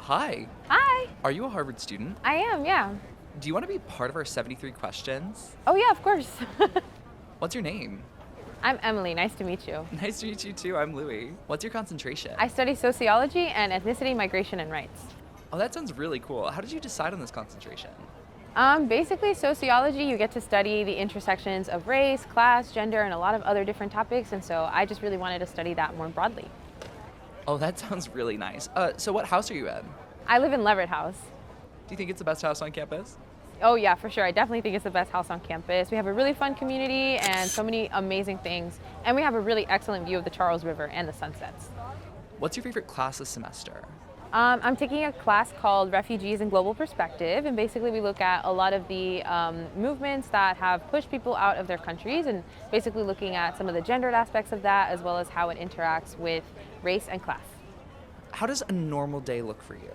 Hi, Hi, are you a Harvard student? I am, yeah. Do you want to be part of our 73 questions? Oh, yeah, of course. What's your name? I'm Emily. Nice to meet you. Nice to meet you too. I'm Louie. What's your concentration? I study sociology and ethnicity, migration, and rights. Oh, that sounds really cool. How did you decide on this concentration? Basically, sociology, you get to study the intersections of race, class, gender, and a lot of other different topics, and so I just really wanted to study that more broadly. Oh, that sounds really nice. So what house are you in? I live in Leverett House. Do you think it's the best house on campus? Oh, yeah, for sure. I definitely think it's the best house on campus. We have a really fun community and so many amazing things, and we have a really excellent view of the Charles River and the sunsets. What's your favorite class this semester? I'm taking a class called Refugees and Global Perspective, and basically we look at a lot of the movements that have pushed people out of their countries, and basically looking at some of the gendered aspects of that, as well as how it interacts with race and class. How does a normal day look for you?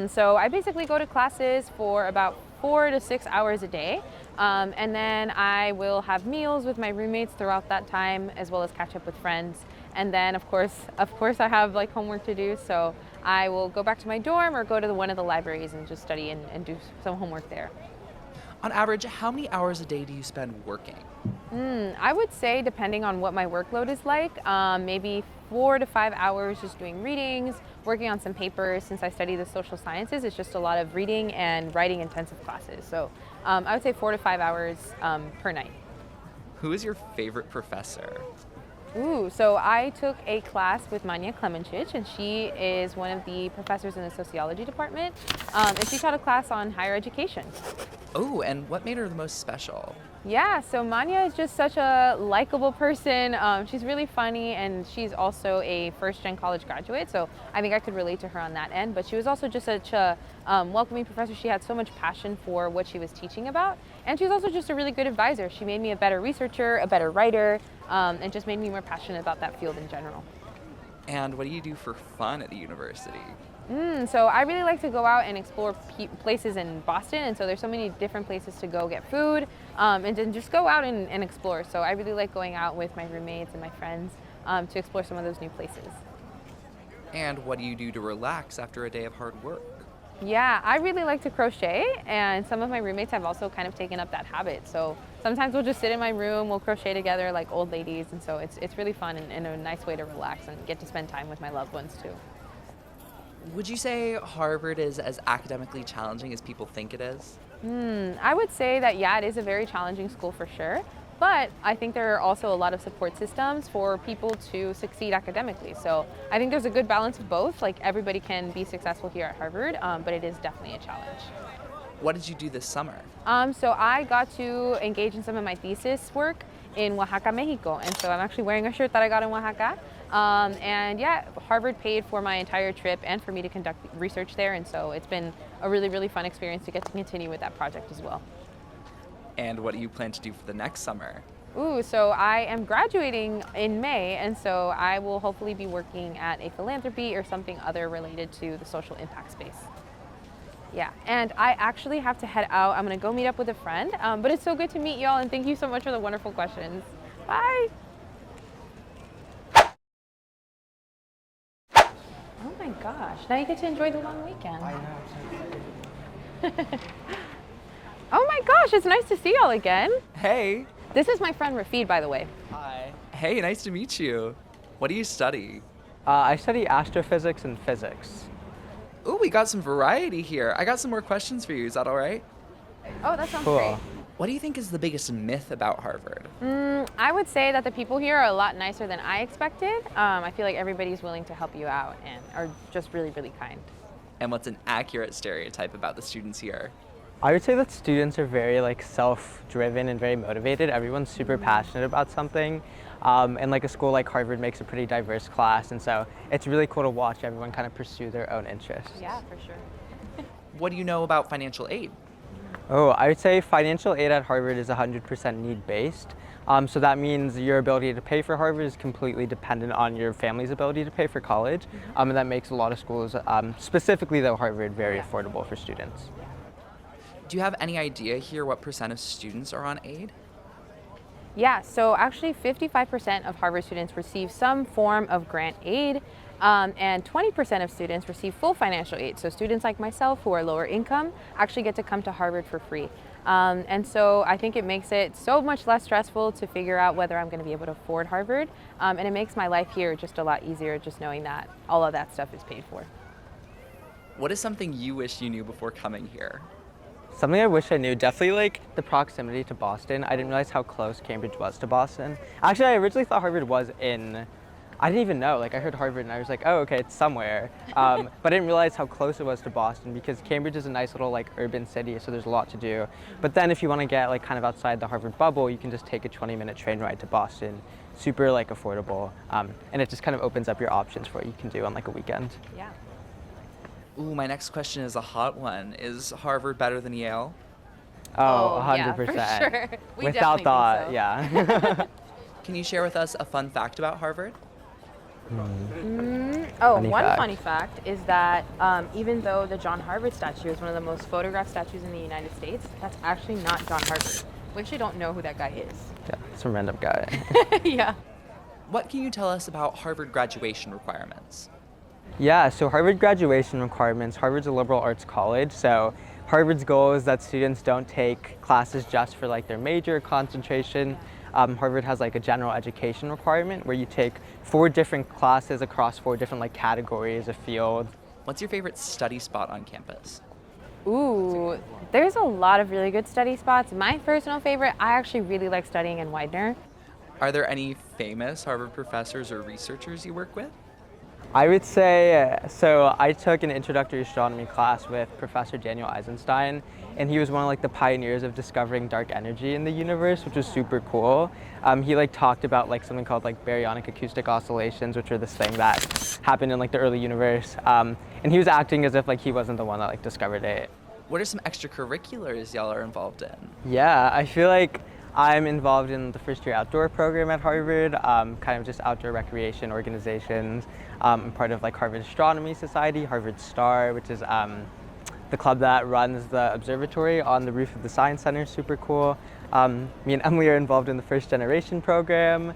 So I basically go to classes for about 4 to 6 hours a day, and then I will have meals with my roommates throughout that time, as well as catch up with friends. And then, of course, I have like homework to do, so I will go back to my dorm or go to one of the libraries and just study and do some homework there. On average, how many hours a day do you spend working? I would say, depending on what my workload is like, maybe 4 to 5 hours just doing readings, working on some papers. Since I study the social sciences, it's just a lot of reading and writing intensive classes. So I would say 4 to 5 hours per night. Who is your favorite professor? So I took a class with Manya Klemencic, and she is one of the professors in the sociology department, and she taught a class on higher education. Oh, and what made her the most special? Yeah, so Manya is just such a likable person. She's really funny, and she's also a first-gen college graduate, so I think I could relate to her on that end. But she was also just such a welcoming professor. She had so much passion for what she was teaching about, and she's also just a really good advisor. She made me a better researcher, a better writer, and just made me more passionate about that field in general. And what do you do for fun at the university? So I really like to go out and explore places in Boston, and so there's so many different places to go get food, and then just go out and explore. So I really like going out with my roommates and my friends to explore some of those new places. And what do you do to relax after a day of hard work? Yeah, I really like to crochet, and some of my roommates have also kind of taken up that habit. So sometimes we'll just sit in my room, we'll crochet together like old ladies, and so it's really fun and a nice way to relax and get to spend time with my loved ones too. Would you say Harvard is as academically challenging as people think it is? I would say that, yeah, it is a very challenging school for sure, but I think there are also a lot of support systems for people to succeed academically. So I think there's a good balance of both. Like, everybody can be successful here at Harvard, but it is definitely a challenge. What did you do this summer? So I got to engage in some of my thesis work in Oaxaca, Mexico, and so I'm actually wearing a shirt that I got in Oaxaca. And yeah, Harvard paid for my entire trip and for me to conduct research there, and so it's been a really, really fun experience to get to continue with that project as well. And what do you plan to do for the next summer? So I am graduating in May, and so I will hopefully be working at a philanthropy or something other related to the social impact space. Yeah, and I actually have to head out. I'm gonna go meet up with a friend, but it's so good to meet y'all, and thank you so much for the wonderful questions. Bye. Oh my gosh, now you get to enjoy the long weekend. I know. Oh my gosh, it's nice to see y'all again. Hey! This is my friend Rafid, by the way. Hi. Hey, nice to meet you. What do you study? I study astrophysics and physics. Ooh, we got some variety here. I got some more questions for you. Is that all right? Oh, that sounds Cool. great. What do you think is the biggest myth about Harvard? I would say that the people here are a lot nicer than I expected. I feel like everybody's willing to help you out and are just really, really kind. And what's an accurate stereotype about the students here? I would say that students are very self-driven and very motivated. Everyone's super passionate about something. And a school like Harvard makes a pretty diverse class, and so it's really cool to watch everyone kind of pursue their own interests. Yeah, for sure. What do you know about financial aid? Oh, I would say financial aid at Harvard is 100% need-based. So that means your ability to pay for Harvard is completely dependent on your family's ability to pay for college. And that makes a lot of schools, specifically though Harvard, very affordable for students. Do you have any idea here what % of students are on aid? Yeah, so actually 55% of Harvard students receive some form of grant aid, and 20% of students receive full financial aid. So students like myself who are lower income actually get to come to Harvard for free. And so I think it makes it so much less stressful to figure out whether I'm going to be able to afford Harvard. And it makes my life here just a lot easier, just knowing that all of that stuff is paid for. What is something you wish you knew before coming here? Something I wish I knew, definitely like the proximity to Boston. I didn't realize how close Cambridge was to Boston. Actually, I originally thought Harvard was I didn't even know, like I heard Harvard and I was like, oh, okay, it's somewhere. But I didn't realize how close it was to Boston because Cambridge is a nice little like urban city, so there's a lot to do. But then if you want to get like kind of outside the Harvard bubble, you can just take a 20-minute train ride to Boston. Super like affordable. And it just kind of opens up your options for what you can do on like a weekend. Yeah. Ooh, my next question is a hot one. Is Harvard better than Yale? Oh, yeah, 100%. for sure. We Without definitely think thought, so. yeah. Can you share with us a fun fact about Harvard? Funny One fact. funny fact is that even though the John Harvard statue is one of the most photographed statues in the United States, that's actually not John Harvard. We actually don't know who that guy is. Yeah, some random guy. Yeah. What can you tell us about Harvard graduation requirements? Yeah, so Harvard graduation requirements, Harvard's a liberal arts college, so Harvard's goal is that students don't take classes just for like their major concentration. Harvard has like a general education requirement where you take 4 different classes across 4 different like categories of field. What's your favorite study spot on campus? Ooh, there's a lot of really good study spots. My personal favorite, I actually really like studying in Widener. Are there any famous Harvard professors or researchers you work with? I would say, so I took an introductory astronomy class with Professor Daniel Eisenstein, and he was one of like the pioneers of discovering dark energy in the universe, which was super cool. He like talked about like something called like baryonic acoustic oscillations, which are this thing that happened in like the early universe. And he was acting as if like he wasn't the one that like discovered it. What are some extracurriculars y'all are involved in? Yeah, I feel like I'm involved in the first year outdoor program at Harvard, kind of just outdoor recreation organizations. I'm part of like Harvard Astronomy Society, Harvard Star, which is the club that runs the observatory on the roof of the Science Center, super cool. Me and Emily are involved in the first generation program.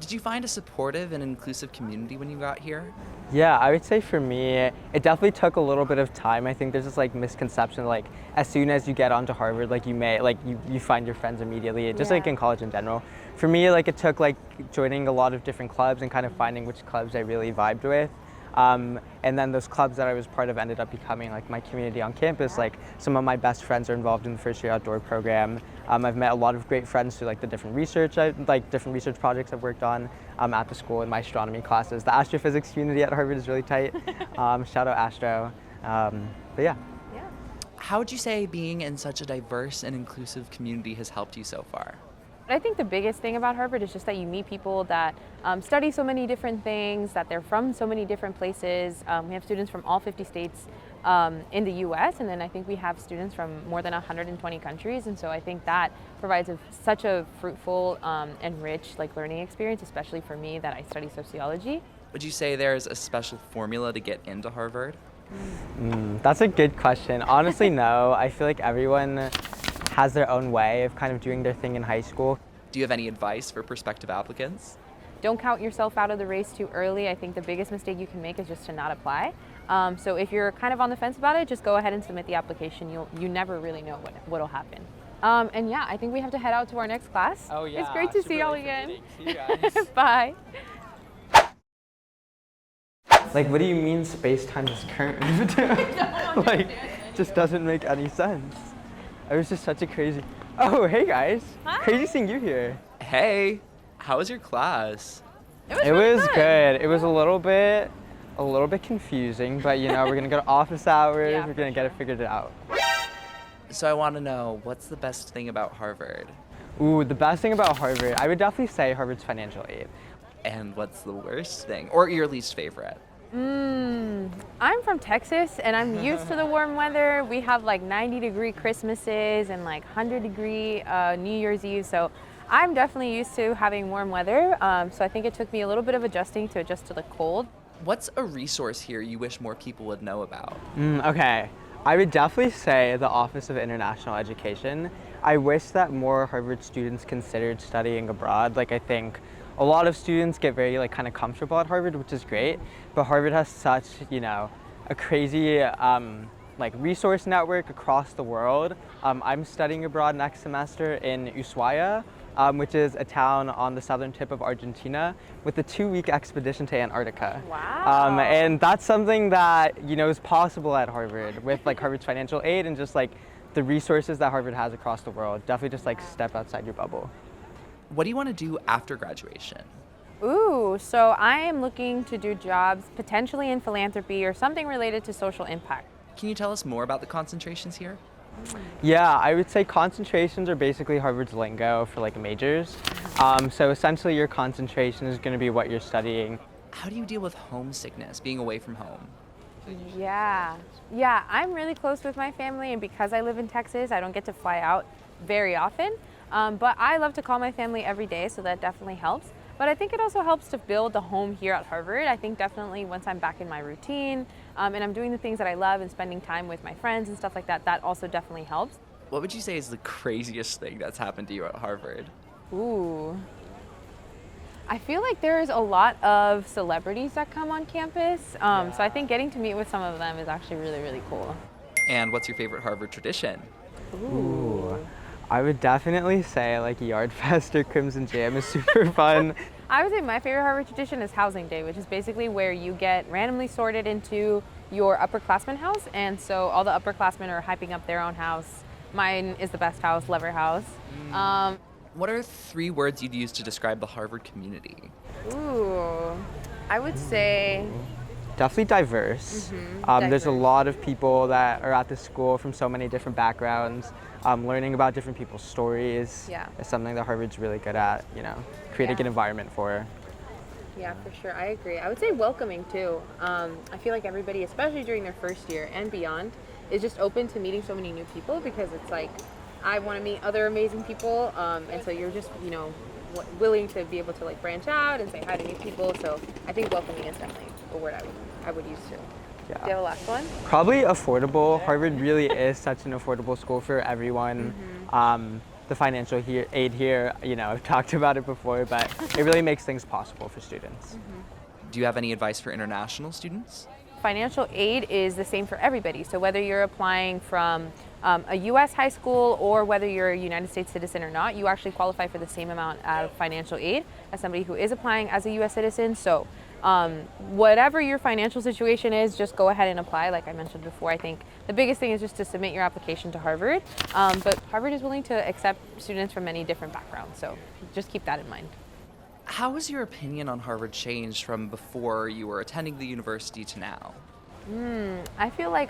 Did you find a supportive and inclusive community when you got here? Yeah, I would say for me, it definitely took a little bit of time. I think there's this like misconception, like as soon as you get onto Harvard, like you find your friends immediately, just like Yeah. in college in general. For me, like it took like joining a lot of different clubs and kind of finding which clubs I really vibed with. And then those clubs that I was part of ended up becoming like my community on campus. Like some of my best friends are involved in the first year outdoor program. I've met a lot of great friends through like the different research projects I've worked on at the school in my astronomy classes. The astrophysics community at Harvard is really tight. Shout out Astro. But yeah. How would you say being in such a diverse and inclusive community has helped you so far? I think the biggest thing about Harvard is just that you meet people that study so many different things, that they're from so many different places. We have students from all 50 states in the US, and then I think we have students from more than 120 countries, and so I think that provides such a fruitful and rich like learning experience, especially for me that I study sociology. Would you say there's a special formula to get into Harvard? That's a good question. Honestly, no. I feel like everyone has their own way of kind of doing their thing in high school. Do you have any advice for prospective applicants? Don't count yourself out of the race too early. I think the biggest mistake you can make is just to not apply. So if you're kind of on the fence about it, just go ahead and submit the application. You never really know what'll happen. And yeah, I think we have to head out to our next class. Oh yeah. It's great to see y'all late for again. meeting. See you guys. Bye. Like, what do you mean space-time is current? Like, just doesn't make any sense. It was just such a crazy. Oh, hey guys. Hi. Crazy seeing you here. Hey, how was your class? It really was fun. good. It was a little bit confusing, but you know, we're gonna go to office hours. Yeah, We're for gonna get it sure. figured out. So I want to know, what's the best thing about Harvard? Ooh, the best thing about Harvard, I would definitely say Harvard's financial aid. And what's the worst thing? Or your least favorite? I'm from Texas and I'm used to the warm weather. We have like 90-degree Christmases and like 100-degree New Year's Eve. So I'm definitely used to having warm weather. So I think it took me a little bit of adjusting to adjust to the cold. What's a resource here you wish more people would know about? Okay, I would definitely say the Office of International Education. I wish that more Harvard students considered studying abroad. Like I think a lot of students get very like kind of comfortable at Harvard, which is great, but Harvard has such, a crazy like resource network across the world. I'm studying abroad next semester in Ushuaia, which is a town on the southern tip of Argentina, with a 2-week expedition to Antarctica. Wow. And that's something that is possible at Harvard with like Harvard's financial aid and just like the resources that Harvard has across the world. Definitely just like step outside your bubble. What do you want to do after graduation? Ooh, so I am looking to do jobs potentially in philanthropy or something related to social impact. Can you tell us more about the concentrations here? Yeah, I would say concentrations are basically Harvard's lingo for like majors. So essentially your concentration is going to be what you're studying. How do you deal with homesickness, being away from home? Yeah, I'm really close with my family, and because I live in Texas, I don't get to fly out very often. But I love to call my family every day, so that definitely helps. But I think it also helps to build the home here at Harvard. I think definitely once I'm back in my routine and I'm doing the things that I love and spending time with my friends and stuff like that, that also definitely helps. What would you say is the craziest thing that's happened to you at Harvard? Ooh. I feel like there's a lot of celebrities that come on campus. So I think getting to meet with some of them is actually really, really cool. And what's your favorite Harvard tradition? Ooh. I would definitely say like Yard Fest or Crimson Jam is super fun. I would say my favorite Harvard tradition is Housing Day, which is basically where you get randomly sorted into your upperclassmen house. And so all the upperclassmen are hyping up their own house. Mine is the best house, Lever House. What are 3 words you'd use to describe the Harvard community? Ooh, I would say Definitely diverse. There's a lot of people that are at the school from so many different backgrounds. Learning about different people's stories is something that Harvard's really good at, creating an environment for. Yeah, for sure. I agree. I would say welcoming too. I feel like everybody, especially during their first year and beyond, is just open to meeting so many new people because it's like, I want to meet other amazing people. And so you're just, willing to be able to like branch out and say hi to new people. So I think welcoming is definitely a word I would use too. Yeah. Do you have a last one? Probably affordable. Harvard really is such an affordable school for everyone. The financial aid here, I've talked about it before, but it really makes things possible for students. Do you have any advice for international students? Financial aid is the same for everybody. So whether you're applying from a U.S. high school or whether you're a United States citizen or not, you actually qualify for the same amount of financial aid as somebody who is applying as a U.S. citizen. So whatever your financial situation is, just go ahead and apply. Like I mentioned before, I think the biggest thing is just to submit your application to Harvard. But Harvard is willing to accept students from many different backgrounds. So just keep that in mind. How has your opinion on Harvard changed from before you were attending the university to now? I feel like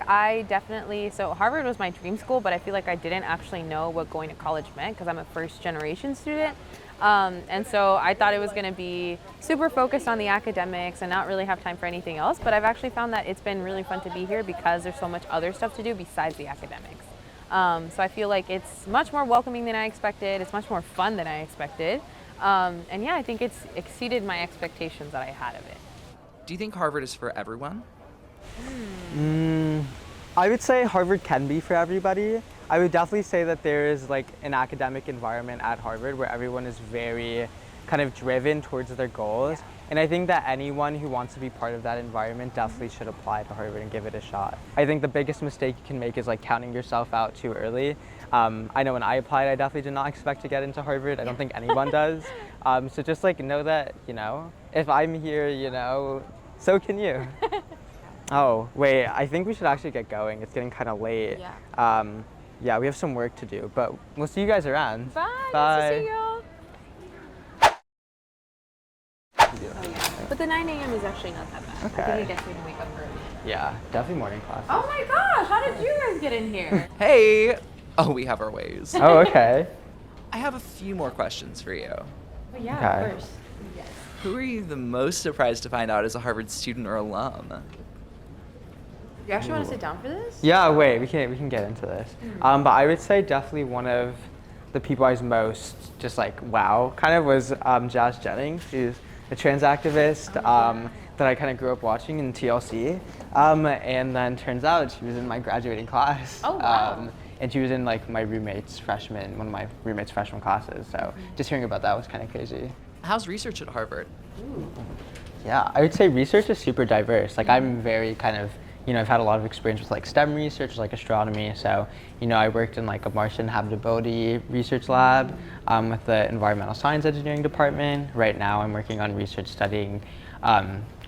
so Harvard was my dream school, but I feel like I didn't actually know what going to college meant because I'm a first generation student. And so I thought it was going to be super focused on the academics and not really have time for anything else. But I've actually found that it's been really fun to be here because there's so much other stuff to do besides the academics. So I feel like it's much more welcoming than I expected. It's much more fun than I expected. And yeah, I think it's exceeded my expectations that I had of it. Do you think Harvard is for everyone? I would say Harvard can be for everybody. I would definitely say that there is like an academic environment at Harvard where everyone is very kind of driven towards their goals. And I think that anyone who wants to be part of that environment definitely should apply to Harvard and give it a shot. I think the biggest mistake you can make is like counting yourself out too early. I know when I applied, I definitely did not expect to get into Harvard. I don't think anyone does. So just like know that, if I'm here, so can you. Oh, wait, I think we should actually get going. It's getting kind of late. Yeah, we have some work to do, but we'll see you guys around. Bye. Bye. Nice to see y'all. But the 9 a.m. is actually not that bad. Okay. I think we definitely can wake up early. Yeah, definitely morning class. Oh my gosh, how did you guys get in here? Hey! Oh, we have our ways. Oh, okay. I have a few more questions for you. Well, yeah, Okay. of course. Yes. Who are you the most surprised to find out as a Harvard student or alum? You actually want to sit down for this? Yeah, wait, we can get into this. But I would say definitely one of the people I was most just like, wow, kind of was Jazz Jennings. She's a trans activist that I kind of grew up watching in TLC. And then turns out she was in my graduating class. Oh, wow. and she was in like one of my roommate's freshman classes. So just hearing about that was kind of crazy. How's research at Harvard? Yeah, I would say research is super diverse. Like I'm very kind of, I've had a lot of experience with like STEM research, like astronomy. So, I worked in like a Martian habitability research lab with the environmental science engineering department. Right now I'm working on research studying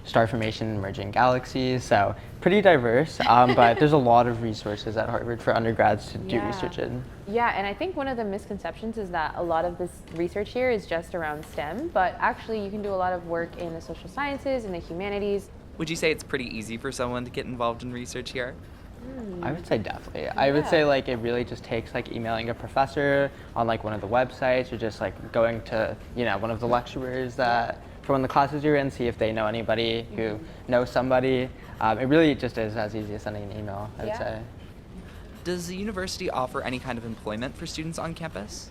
star formation in emerging galaxies. So pretty diverse, but there's a lot of resources at Harvard for undergrads to do research in. Yeah, and I think one of the misconceptions is that a lot of this research here is just around STEM, but actually you can do a lot of work in the social sciences and the humanities. Would you say it's pretty easy for someone to get involved in research here? I would say definitely. I would say like it really just takes like emailing a professor on like one of the websites, or just like going to one of the lecturers that for one of the classes you're in, see if they know anybody who knows somebody. It really just is as easy as sending an email, I would say. Does the university offer any kind of employment for students on campus?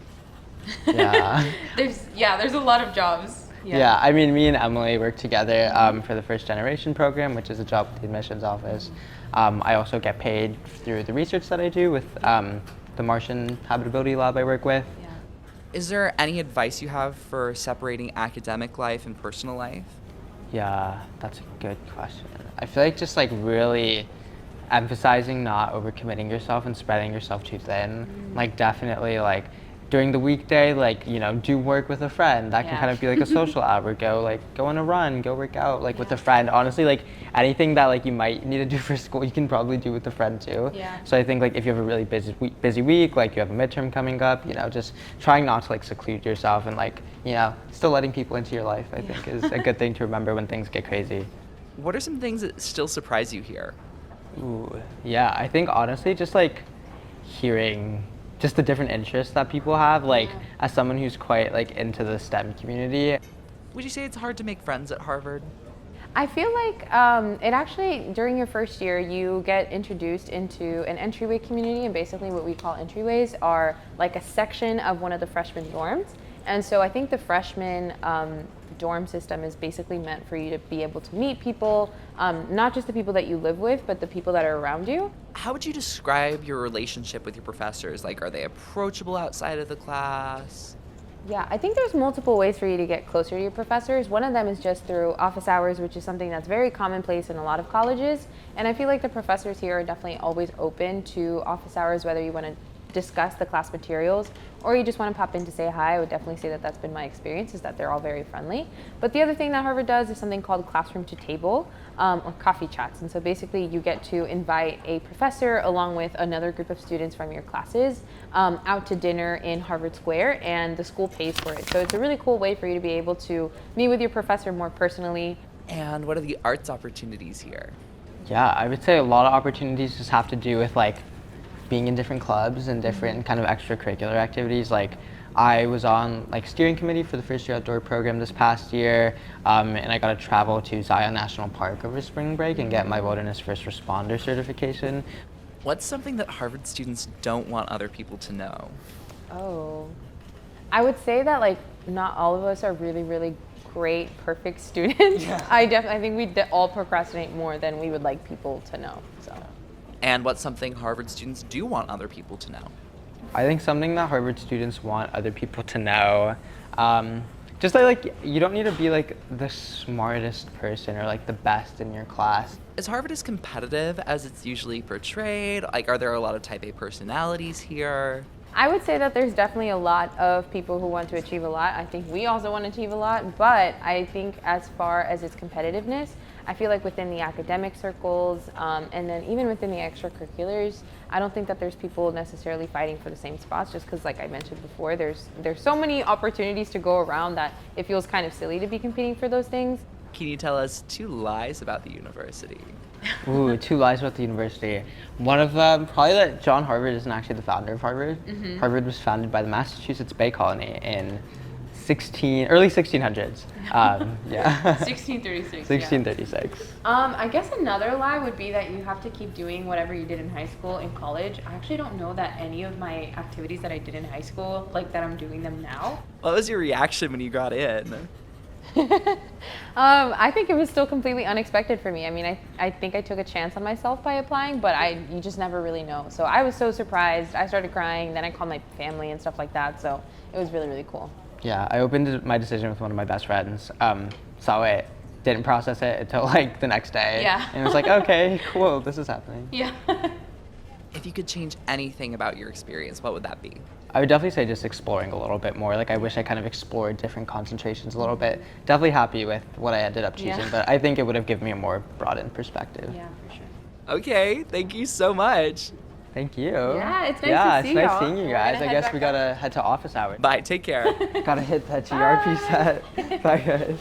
Yeah. There's a lot of jobs. Yeah, I mean, me and Emily work together for the first generation program, which is a job with the admissions office. I also get paid through the research that I do with the Martian habitability lab I work with. Is there any advice you have for separating academic life and personal life? Yeah, that's a good question. I feel like just like really emphasizing not overcommitting yourself and spreading yourself too thin. Like definitely like during the weekday, like, do work with a friend. That can kind of be like a social hour. Go on a run, go work out like with a friend. Honestly, like anything that like you might need to do for school, you can probably do with a friend too. Yeah. So I think like if you have a really busy week, like you have a midterm coming up, just trying not to like seclude yourself and like, still letting people into your life, I think is a good thing to remember when things get crazy. What are some things that still surprise you here? Ooh, yeah, I think honestly just like hearing just the different interests that people have, like as someone who's quite like into the STEM community. Would you say it's hard to make friends at Harvard? I feel like it actually, during your first year, you get introduced into an entryway community, and basically what we call entryways are like a section of one of the freshman dorms. And so I think the freshman dorm system is basically meant for you to be able to meet people, not just the people that you live with, but the people that are around you. How would you describe your relationship with your professors? Like, are they approachable outside of the class? Yeah, I think there's multiple ways for you to get closer to your professors. One of them is just through office hours, which is something that's very commonplace in a lot of colleges. And I feel like the professors here are definitely always open to office hours, whether you want to discuss the class materials or you just want to pop in to say hi. I would definitely say that that's been my experience, is that they're all very friendly. But the other thing that Harvard does is something called classroom to table or coffee chats. And so basically you get to invite a professor along with another group of students from your classes out to dinner in Harvard Square, and the school pays for it. So it's a really cool way for you to be able to meet with your professor more personally. And what are the arts opportunities here? Yeah, I would say a lot of opportunities just have to do with like being in different clubs and different kind of extracurricular activities. Like I was on like steering committee for the first year outdoor program this past year, and I got to travel to Zion National Park over spring break and get my wilderness first responder certification. What's something that Harvard students don't want other people to know? Oh, I would say that like not all of us are really, really great, perfect students. Yeah. I think we all procrastinate more than we would like people to know. So. And what's something Harvard students do want other people to know? I think something that Harvard students want other people to know, just like you don't need to be like the smartest person or like the best in your class. Is Harvard as competitive as it's usually portrayed? Like, are there a lot of type A personalities here? I would say that there's definitely a lot of people who want to achieve a lot. I think we also want to achieve a lot, but I think as far as its competitiveness, I feel like within the academic circles and then even within the extracurriculars, I don't think that there's people necessarily fighting for the same spots, just because like I mentioned before, there's so many opportunities to go around that it feels kind of silly to be competing for those things. Can you tell us 2 lies about the university? Ooh, 2 lies about the university. One of them, probably that John Harvard isn't actually the founder of Harvard. Harvard was founded by the Massachusetts Bay Colony in early 1600s. Yeah. 1636. 1636. I guess another lie would be that you have to keep doing whatever you did in high school in college. I actually don't know that any of my activities that I did in high school, like that I'm doing them now. What was your reaction when you got in? I think it was still completely unexpected for me. I mean, I think I took a chance on myself by applying, but you just never really know. So I was so surprised. I started crying, then I called my family and stuff like that. So it was really, really cool. Yeah, I opened my decision with one of my best friends. Saw it, didn't process it until like the next day. Yeah. And it was like, okay, cool, this is happening. Yeah. If you could change anything about your experience, what would that be? I would definitely say just exploring a little bit more. Like I wish I kind of explored different concentrations a little bit. Definitely happy with what I ended up choosing, Yeah. but I think it would have given me a more broadened perspective. Yeah, for sure. Okay, thank you so much. Thank you. Yeah, it's nice Yeah, to it's see nice y'all. seeing you We're guys. gonna I head guess back we up. gotta head to office hours. Bye, take care. Gotta hit that GRP set. Bye guys.